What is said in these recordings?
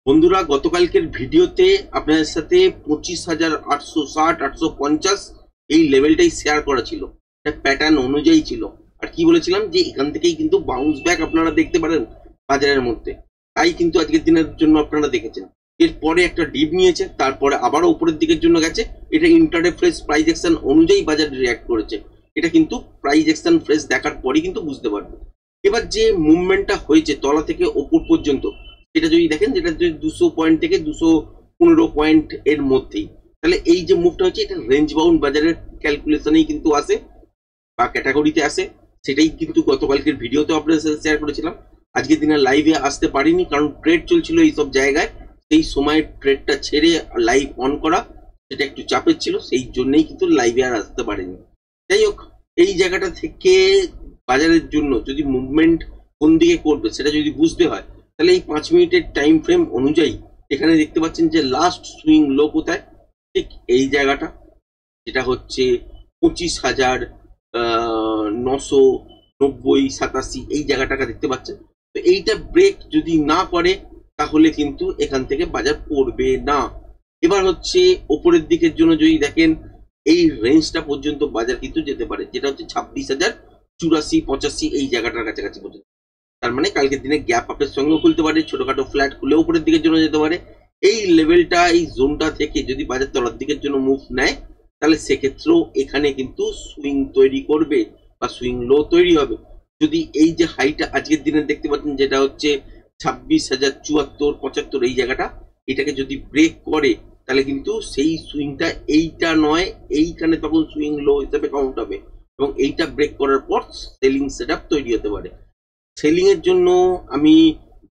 বন্ধুরা, গতকালকের ভিডিওতে আপনাদের সাথে 25,860 850 এই লেভেলটাই শেয়ার করা ছিল। এটা প্যাটার্ন অনুযায়ী ছিল। আর কি বলেছিলাম যে এখান থেকেই কিন্তু বাউন্স ব্যাক আপনারা দেখতে পারেন বাজারের মধ্যে। তাই কিন্তু আজকের দিনের জন্য আপনারা দেখেছেন। এরপরে একটা ডিপ নিয়েছে, তারপরে আবারও উপরের দিকের জন্য গেছে। এটা ইন্টারডে ফ্রেশ প্রাইস অ্যাকশন অনুযায়ী বাজার রিঅ্যাক্ট করেছে। এটা কিন্তু প্রাইস অ্যাকশন ফ্রেশ দেখার পরই কিন্তু বুঝতে পারবে। এবার যে মুভমেন্টটা হয়েছে তলা থেকে ওপর পর্যন্ত, এটা যদি দেখেন, যেটা 200 পয়েন্ট থেকে 215 পয়েন্ট এর মধ্যেই, তাহলে এই যে মুভটা হচ্ছে এটা রেঞ্জ বাউন্ড বাজারের ক্যালকুলেশনেই কিন্তু আসে বা ক্যাটাগরিতে আসে। সেটাই কিন্তু গতকালকের ভিডিওতে আপনাদের সাথে শেয়ার করেছিলাম। আজকের দিনে লাইভে আসতে পারিনি কারণ ট্রেড চলছিল এইসব জায়গায়। সেই সময় ট্রেডটা ছেড়ে লাইভ অন করা সেটা একটু চাপের ছিল, সেই জন্যই কিন্তু লাইভে আর আসতে পারিনি। যাই হোক, এই জায়গাটা থেকে বাজারের জন্য যদি মুভমেন্ট কোন দিকে করবে সেটা যদি বুঝতে হয়, তাহলে এই 5 মিনিটের টাইম ফ্রেম অনুযায়ী এখানে দেখতে পাচ্ছেন যে লাস্ট সুইং লো কোথায়, ঠিক এই জায়গাটা, যেটা হচ্ছে 25,990-87 এই জায়গাটাকে দেখতে পাচ্ছেন। তো এইটা ব্রেক যদি না করে তাহলে কিন্তু এখান থেকে বাজার পড়বে না। এবার হচ্ছে ওপরের দিকের জন্য যদি দেখেন, এই রেঞ্জটা পর্যন্ত বাজার কিন্তু যেতে পারে, যেটা হচ্ছে 26,084-85 এই জায়গাটার কাছাকাছি পর্যন্ত। তার মানে কালকের দিনে গ্যাপ আপের সঙ্গেও খুলতে পারে, ছোটখাটো ফ্ল্যাট খুলে উপরের দিকের জন্য যেতে পারে। এই লেভেলটা, এই জোনটা থেকে যদি বাজার তলার দিকের জন্য মুভ নেয়, তাহলে সেক্ষেত্রেও এখানে কিন্তু সুইং তৈরি করবে বা সুইং লো তৈরি হবে। যদি এই যে হাইটা আজকের দিনে দেখতে পাচ্ছেন, যেটা হচ্ছে 26,074-75 এই জায়গাটা, এটাকে যদি ব্রেক করে তাহলে কিন্তু সেই সুইংটা এইটা নয়, এইখানে তখন সুইং লো হিসেবে কাউন্ট হবে এবং এইটা ব্রেক করার পর সেলিং সেটআপ তৈরি হতে পারে। সেলিং এর জন্য আমি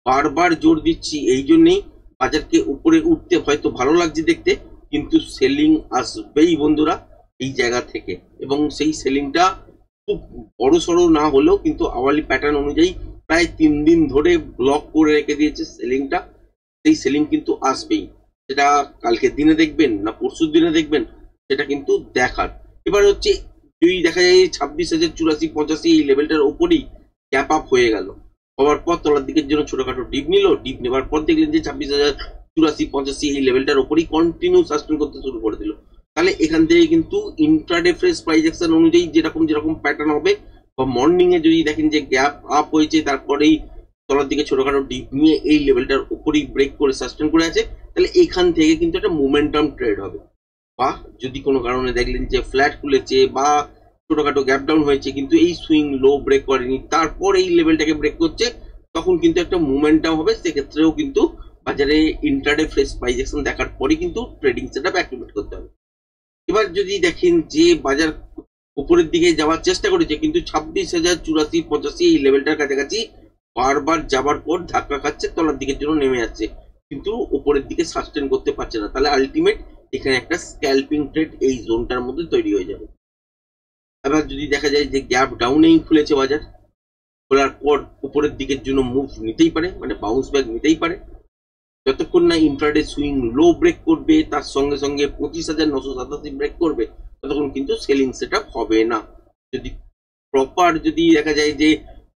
বারবার জোর দিচ্ছি এই জন্যেই, বাজারকে উপরে উঠতে হয়তো ভালো লাগছে দেখতে, কিন্তু সেলিং আসবেই বন্ধুরা এই জায়গা থেকে। এবং সেই সেলিংটা খুব বড় সড়ো না হলেও কিন্তু আওয়ারলি প্যাটার্ন অনুযায়ী প্রায় 3 দিন ধরে ব্লক করে রেখে দিয়েছে সেলিংটা। সেই সেলিং কিন্তু আসবেই। সেটা কালকের দিনে দেখবেন না পরশুর দিনে দেখবেন, সেটা কিন্তু দেখার। এবার হচ্ছে যদি দেখা যায় 26,084-85 এই লেভেলটার উপরেই গ্যাপ আপ হয়ে গেল, হওয়ার পর তলার দিকের জন্য ছোটখাটো ডিপ নিল, ডিপ নেবার পর দেখলেন যে 26,084-85 এই লেভেলটার উপরেই কন্টিনিউ সাস্টেন করতে শুরু করে দিল, তাহলে এখান থেকে কিন্তু ইন্ট্রাডে ফ্রেশ প্রাইস অ্যাকশন অনুযায়ী যেরকম প্যাটার্ন হবে, বা মর্নিং এ যদি দেখেন যে গ্যাপ আপ হয়েছে তারপরেই তলার দিকে ছোটখাটো ডিপ নিয়ে এই লেভেলটার উপরেই ব্রেক করে সাস্টেন করে আছে, তাহলে এখান থেকে কিন্তু একটা মোমেন্টাম ট্রেড হবে। বা যদি কোনো কারণে দেখলেন যে ফ্ল্যাট খুলেছে বা ছোটখাটো গ্যাপ ডাউন হয়েছে কিন্তু এই সুইং লো ব্রেক করেনি, তারপর এই লেভেলটাকে ব্রেক করছে, তখন কিন্তু একটা মোমেন্টাম হবে। সেক্ষেত্রেও কিন্তু বাজারে ইন্ট্রাডে ফ্রেশ প্রাইস অ্যাকশন দেখার পরে কিন্তু ট্রেডিং সেটআপ অ্যাক্টিভেট করতে হবে। এবার যদি দেখেন যে বাজার উপরের দিকে যাওয়ার চেষ্টা করেছে কিন্তু 26,084-85 এই লেভেলটার কাছাকাছি বারবার যাবার পর ধাক্কা খাচ্ছে, তলার দিকের জন্য নেমে যাচ্ছে, কিন্তু উপরের দিকে সাস্টেন করতে পারছে না, তাহলে আলটিমেট এখানে একটা স্ক্যালপিং ট্রেড এই জোনটার মধ্যে তৈরি হয়ে যাবে। এবার যদি দেখা যায় যে গ্যাপ ডাউনেই খুলেছে বাজার, খোলার পর উপরের দিকের জন্য মুভ নিতেই পারে, মানে বাউন্স ব্যাক নিতেই পারে, যতক্ষণ না ইন্ট্রাডে সুইং লো ব্রেক করবে, তার সঙ্গে সঙ্গে 25,987 ব্রেক করবে, ততক্ষণ কিন্তু সেলিং সেটআপ হবে না। যদি প্রপার যদি দেখা যায় যে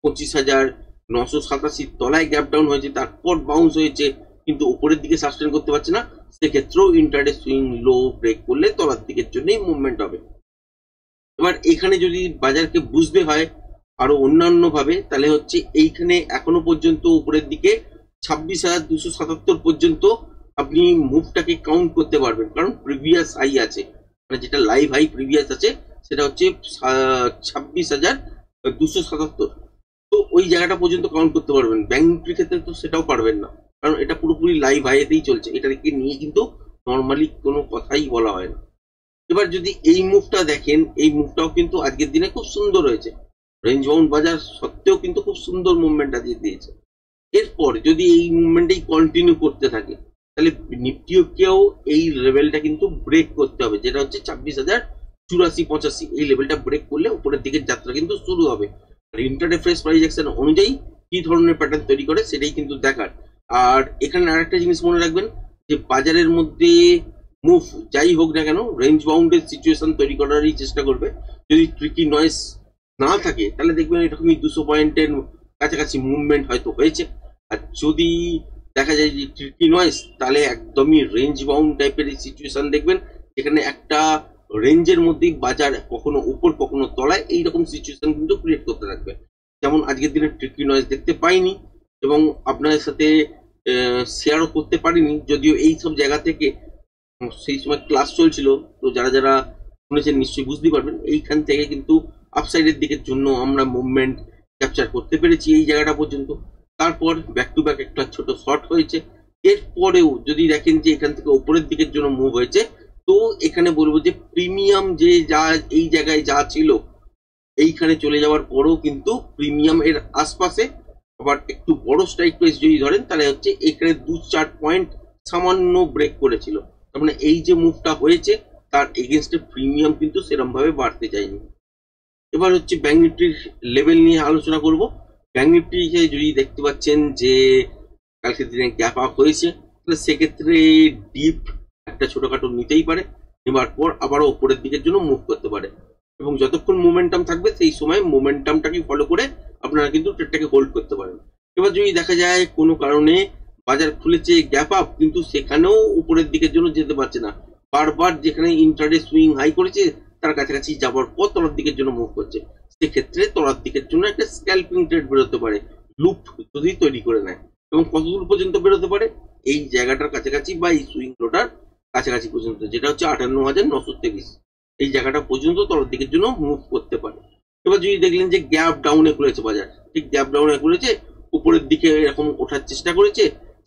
25,987 তলায় গ্যাপ ডাউন হয়েছে, তারপর বাউন্স হয়েছে কিন্তু উপরের দিকে সাস্টেন করতে পারছে না, সেক্ষেত্রেও ইন্ট্রাডে সুইং লো ব্রেক করলে তলার দিকের জন্যই মুভমেন্ট হবে। এবার এখানে যদি বাজারকে বুঝতে হয় আরো অন্যান্য ভাবে, তাহলে হচ্ছে এইখানে এখনো পর্যন্ত উপরের দিকে 26,277 পর্যন্ত আপনি মুভটাকে কাউন্ট করতে পারবেন, কারণ প্রিভিয়াস হাই আছে, মানে যেটা লাইভ হাই প্রিভিয়াস আছে সেটা হচ্ছে 26,277। তো ওই জায়গাটা পর্যন্ত কাউন্ট করতে পারবেন। ব্যাংক নিফটির ক্ষেত্রে তো সেটাও পারবেন না, কারণ এটা পুরোপুরি লাইভ হাইতেই চলছে, এটাকে নিয়ে কিন্তু নর্মালি কোনো কথাই বলা হয় না। এবার যদি এই মুভটা দেখেন, এই মুভটাও কিন্তু আজকের দিনে খুব সুন্দর হয়েছে, রেঞ্জ বাউন্ড বাজার সত্ত্বেও কিন্তু খুব সুন্দর মুভমেন্ট আজকে দিয়েছে। এরপর যদি এই মুভমেন্টই কন্টিনিউ করতে থাকে, তাহলে নিফটিকেও এই লেভেলটা কিন্তু ব্রেক করতে হবে, যেটা হচ্ছে 26,084-85 এই লেভেলটা ব্রেক করলে উপরের দিকের যাত্রা কিন্তু শুরু হবে। আর ইন্টারডে ফ্রেশ প্রাইস অ্যাকশন অনুযায়ী কি ধরনের প্যাটার্ন তৈরি করে সেটাই কিন্তু দেখার। আর এখানে আরেকটা জিনিস মনে রাখবেন যে বাজারের মধ্যে মুভ যাই হোক না কেন, রেঞ্জ বাউন্ডের সিচুয়েশন তৈরি করারই চেষ্টা করবে। যদি ট্রিকি নয়েস না থাকে তাহলে দেখবেন এরকমই 200 পয়েন্টের কাছাকাছি মুভমেন্ট হয়তো হয়েছে। আর যদি দেখা যায় যে ট্রিকি নয়েস, তাহলে একদমই রেঞ্জ বাউন্ড টাইপের সিচুয়েশন দেখবেন, যেখানে একটা রেঞ্জের মধ্যেই বাজার কখনো উপর কখনো তলায় এইরকম সিচুয়েশন কিন্তু ক্রিয়েট করতে থাকবে। যেমন আজকের দিনে ট্রিকি নয়েস দেখতে পাইনি এবং আপনাদের সাথে শেয়ারও করতে পারিনি, যদিও এই সব জায়গা থেকে সেই সময় ক্লাস চলছিল, তো যারা যারা শুনেছেন নিশ্চয়ই বুঝতে পারবেন। এইখান থেকে কিন্তু আপসাইডের দিকের জন্য আমরা মুভমেন্ট ক্যাপচার করতে পেরেছি এই জায়গাটা পর্যন্ত। তারপর ব্যাক টু ব্যাক একটা ছোট শর্ট হয়েছে। এরপরেও যদি দেখেন যে এখান থেকে উপরের দিকের জন্য মুভ হয়েছে, তো এখানে বলবো যে প্রিমিয়াম যে যা এই জায়গায় যা ছিল এইখানে চলে যাওয়ার পরেও কিন্তু প্রিমিয়াম এর আশপাশে আবার একটু বড় স্ট্রাইক প্রাইস যদি ধরেন, তাহলে হচ্ছে এখানে 2-4 পয়েন্ট সামান্য ব্রেক করেছিল। তার মানে এই যে মুভটা হয়েছে তার এগেনস্টে প্রিমিয়াম কিন্তু সেরকম ভাবে বাড়তে যায়নি। এবার হচ্ছে ব্যাংক নিফটির লেভেল নিয়ে আলোচনা করব। ব্যাংক নিফটি যদি দেখতে পাচ্ছেন যে কালকের দিনে গ্যাপ আপ হয়েছে, তাহলে সেক্ষেত্রে ডিপ একটা ছোটখাটো নিতেই পারে, নেবার পর আবারও উপরের দিকের জন্য মুভ করতে পারে এবং যতক্ষণ মোমেন্টাম থাকবে সেই সময় মোমেন্টামটাকে ফলো করে আপনারা কিন্তু ট্রেডটাকে হোল্ড করতে পারেন। এবার যদি দেখা যায় কোনো কারণে বাজার খুলেছে গ্যাপ আপ, কিন্তু সেখানেও উপরের দিকের জন্য যেতে পারছে না, বারবার যেখানে ইন্টারডে সুইং হাই করেছে তার কাছাকাছি যাওয়ার পর তলার দিকের জন্য মুভ করছে, সেক্ষেত্রে তলার দিকের জন্য একটা স্ক্যাল্পিং ট্রেড বেরোতে পারে লুপ যদি তৈরি করে নেয়। এবং কতদূর পর্যন্ত বেরোতে পারে, এই জায়গাটার কাছাকাছি বা এই সুইং লোটার কাছাকাছি পর্যন্ত, যেটা হচ্ছে 58,923, এই জায়গাটা পর্যন্ত তলার দিকের জন্য মুভ করতে পারে। এবার যদি দেখলেন যে গ্যাপ ডাউনে খুলেছে বাজার, ঠিক গ্যাপ ডাউনে খুলেছে, উপরের দিকে এরকম ওঠার চেষ্টা করেছে,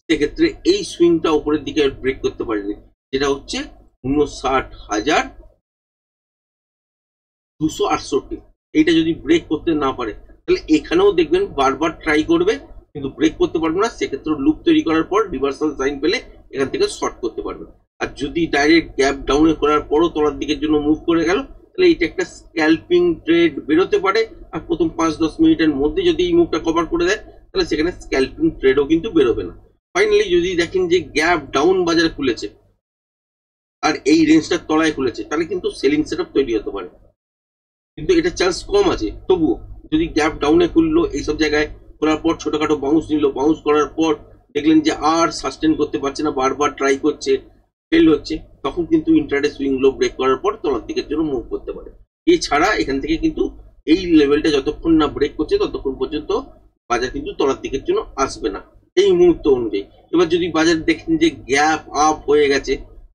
সেক্ষেত্রে এই সুইংটা উপরের দিকে ব্রেক করতে পারেনি, যেটা হচ্ছে 59,268। এইটা যদি ব্রেক করতে না পারে, তাহলে এখানেও দেখবেন বারবার ট্রাই করবে কিন্তু ব্রেক করতে পারবে না, সেক্ষেত্রে লুপ তৈরি করার পর রিভার্সাল সাইন পেলে এখান থেকে শর্ট করতে পারবে। আর যদি ডাইরেক্ট গ্যাপ ডাউনে করার পরও তলার দিকের জন্য মুভ করে গেল, তাহলে এটা একটা স্ক্যাল্পিং ট্রেড বেরোতে পারে। আর প্রথম 5-10 মিনিটের মধ্যে যদি এই মুভটা কভার করে দেয়, তাহলে সেখানে স্ক্যাল্পিং ট্রেডও কিন্তু বেরোবে না। ফাইনালি যদি দেখেন যে গ্যাপ ডাউন বাজারে খুলেছে আর এই রেঞ্জটার তলায় খুলেছে, তাহলে কিন্তু সেলিং সেটআপ তৈরি হতে পারে, কিন্তু এটা চান্স কম আছে। তবুও যদি গ্যাপ ডাউনে খুললো, এইসব জায়গায় খোলার পর ছোটখাটো বাউন্স নিল, বাউন্স করার পর দেখলেন যে আর সাস্টেন করতে পারছে না, বারবার ট্রাই করছে, ফেল হচ্ছে, তখন কিন্তু ইন্টারডে সুইং লো ব্রেক করার পর তলার দিকের জন্য মুভ করতে পারে। এছাড়া এখান থেকে কিন্তু এই লেভেলটা যতক্ষণ না ব্রেক করছে ততক্ষণ পর্যন্ত বাজার কিন্তু তলার দিকের জন্য আসবে না এই মুহূর্ত অনুযায়ী। এবার যদি বাজার দেখেন যে গ্যাপ আপ হয়ে গেছে,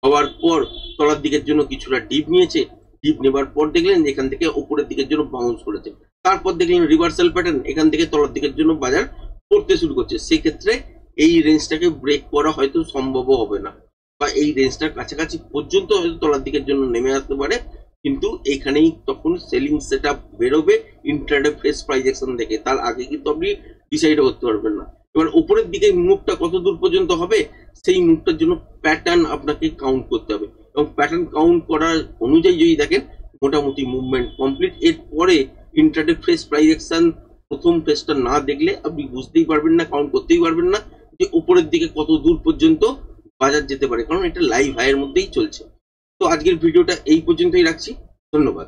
হওয়ার পর তলার দিকের জন্য কিছুটা ডিপ নিয়েছে, ডিপ নেবার পর দেখলেন এখান থেকে উপরের দিকের জন্য বাউন্স করেছে, তারপর দেখলেন রিভার্সাল প্যাটার্ন, এখান থেকে তলার দিকের জন্য বাজার পড়তে শুরু করছে, সেক্ষেত্রে এই রেঞ্জটাকে ব্রেক করা হয়তো সম্ভব হবে না, বা এই রেঞ্জটার কাছাকাছি পর্যন্ত হয়তো তলার দিকের জন্য নেমে আসতে পারে, কিন্তু এখানেই তখন সেলিং সেট আপ বেরোবে ইন্ট্রাডে ফ্রেশ প্রাইস অ্যাকশন দেখে, তার আগে কিন্তু আপনি ডিসাইড করতে পারবেন না। এবার উপরের দিকে মুভটা কত দূর পর্যন্ত হবে, সেই মুভটার জন্য প্যাটার্ন আপনাকে কাউন্ট করতে হবে, এবং প্যাটার্ন কাউন্ট করার অনুযায়ী যদি দেখেন মোটামুটি মুভমেন্ট কমপ্লিট, এরপরে ইন্ট্রাডে ফ্রেশ প্রাইস অ্যাকশন প্রথম ফেজটা না দেখলে আপনি বুঝতেই পারবেন না, কাউন্ট করতেই পারবেন না যে উপরের দিকে কত দূর পর্যন্ত বাজার যেতে পারে, কারণ এটা লাইভ হাইয়ের মধ্যেই চলছে। তো আজকের ভিডিওটা এই পর্যন্তই রাখছি, ধন্যবাদ।